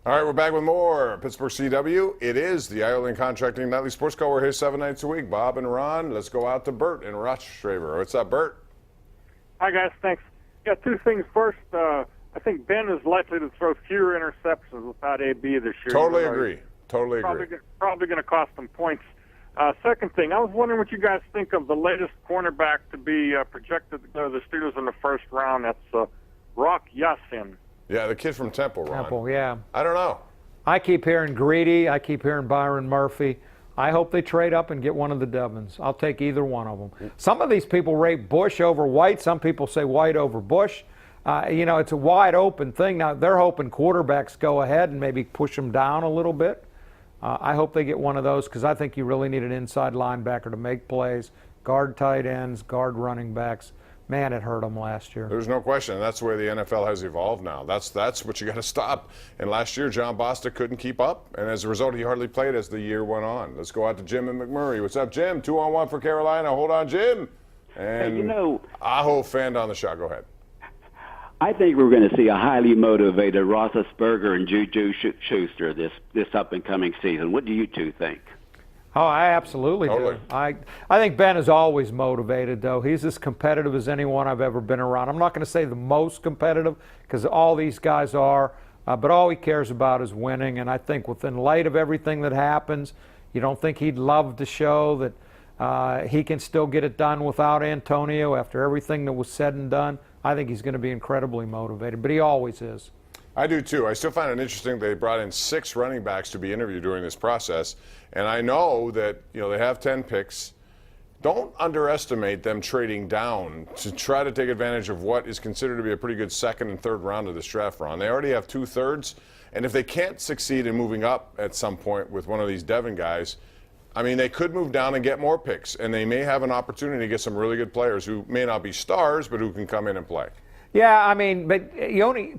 All right, we're back with more Pittsburgh CW. It is the Ireland Contracting Nightly Sports Call. We're here 7 nights a week. Bob and Ron, let's go out to Bert in Rochester. What's up, Bert? Hi, guys. Thanks. Yeah, two things. First, I think Ben is likely to throw fewer interceptions without AB this year. Totally agree. Totally agree. Probably going to cost them points. Second thing, I was wondering what you guys think of the latest cornerback to be projected to go to the Steelers in the first round. That's Rock Yassin. Yeah, the kid from Temple, Ron. Temple, yeah. I don't know. I keep hearing Greedy. I keep hearing Byron Murphy. I hope they trade up and get one of the Devons. I'll take either one of them. Some of these people rate Bush over White. Some people say White over Bush. It's a wide open thing. Now, they're hoping quarterbacks go ahead and maybe push them down a little bit. I hope they get one of those because I think you really need an inside linebacker to make plays, guard tight ends, guard running backs. Man, it hurt them last year. There's no question. That's the way the NFL has evolved now. That's what you got to stop. And last year, John Bostic couldn't keep up, and as a result, he hardly played as the year went on. Let's go out to Jim and McMurray. What's up, Jim? 2-on-1 for Carolina. Hold on, Jim. And Aho fanned on the shot. Go ahead. I think we're going to see a highly motivated Roethlisberger and Juju Schuster this up and coming season. What do you two think? Oh, I absolutely do. I think Ben is always motivated, though. He's as competitive as anyone I've ever been around. I'm not going to say the most competitive because all these guys are, but all he cares about is winning. And I think within light of everything that happens, you don't think he'd love to show that he can still get it done without Antonio after everything that was said and done. I think he's going to be incredibly motivated, but he always is. I do too. I still find it interesting they brought in 6 running backs to be interviewed during this process. And I know that they have 10 picks. Don't underestimate them trading down to try to take advantage of what is considered to be a pretty good second and third round of this draft round. They already have 2/3. And if they can't succeed in moving up at some point with one of these Devon guys, I mean, they could move down and get more picks. And they may have an opportunity to get some really good players who may not be stars, but who can come in and play. Yeah, I mean, but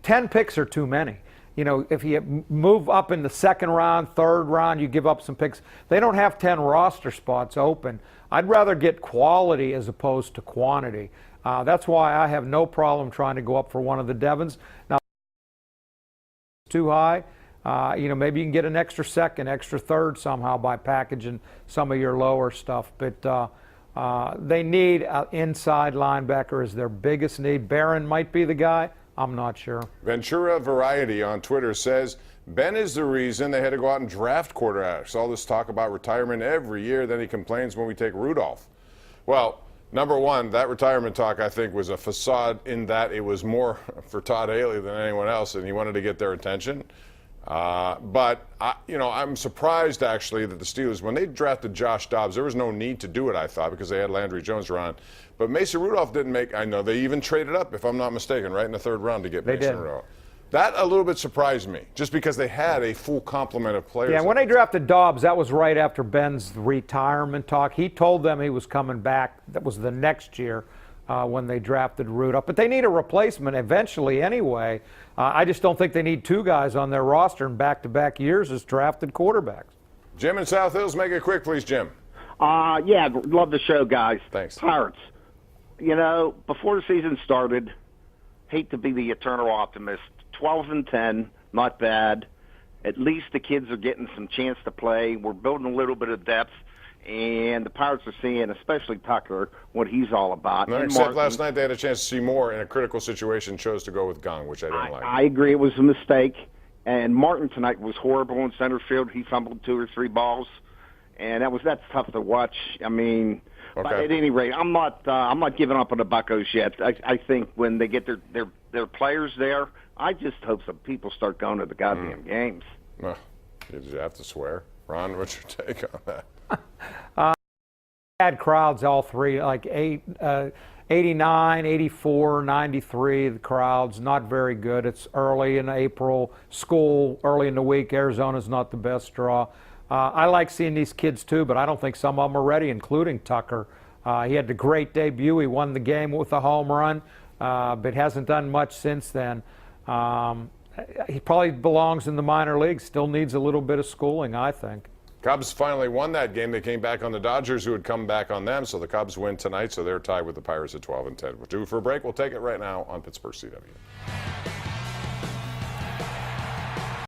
10 picks are too many. If you move up in the second round, third round, you give up some picks. They don't have 10 roster spots open. I'd rather get quality as opposed to quantity. That's why I have no problem trying to go up for one of the Devons. Now, too high. Maybe you can get an extra second, extra third somehow by packaging some of your lower stuff. But they need an inside linebacker as their biggest need. Barron might be the guy. I'm not sure. Ventura Variety on Twitter says, Ben is the reason they had to go out and draft quarterbacks. All this talk about retirement every year, then he complains when we take Rudolph. Well, number one, that retirement talk, I think, was a facade in that it was more for Todd Haley than anyone else, and he wanted to get their attention. But I'm surprised, actually, that the Steelers, when they drafted Josh Dobbs, there was no need to do it, I thought, because they had Landry Jones around. But Mason Rudolph didn't I know they even traded up, if I'm not mistaken, right in the third round to get Mason Rudolph. That a little bit surprised me, just because they had a full complement of players. Yeah, when they drafted Dobbs, that was right after Ben's retirement talk. He told them he was coming back. That was the next year. When they drafted Rudolph. But they need a replacement eventually anyway. I just don't think they need 2 guys on their roster in back-to-back years as drafted quarterbacks. Jim in South Hills, make it quick, please, Jim. Yeah, love the show, guys. Thanks. Pirates. Before the season started, hate to be the eternal optimist, 12-10, not bad. At least the kids are getting some chance to play. We're building a little bit of depth. And the Pirates are seeing, especially Tucker, what he's all about. No, except last night they had a chance to see more in a critical situation, chose to go with Gong, which I didn't like. I agree. It was a mistake. And Martin tonight was horrible in center field. He fumbled 2 or 3 balls. And that's tough to watch. I mean, but at any rate, I'm not giving up on the Buccos yet. I think when they get their players there, I just hope some people start going to the goddamn games. Did you have to swear? Ron, what's your take on that? Had crowds all three, like 89, 84, 93, the crowds, not very good. It's early in April, school, early in the week. Arizona's not the best draw. I like seeing these kids too, but I don't think some of them are ready, including Tucker. He had a great debut. He won the game with a home run, but hasn't done much since then. He probably belongs in the minor leagues, still needs a little bit of schooling, I think. Cubs finally won that game. They came back on the Dodgers, who had come back on them. So the Cubs win tonight, so they're tied with the Pirates at 12-10. We're due for a break. We'll take it right now on Pittsburgh CW.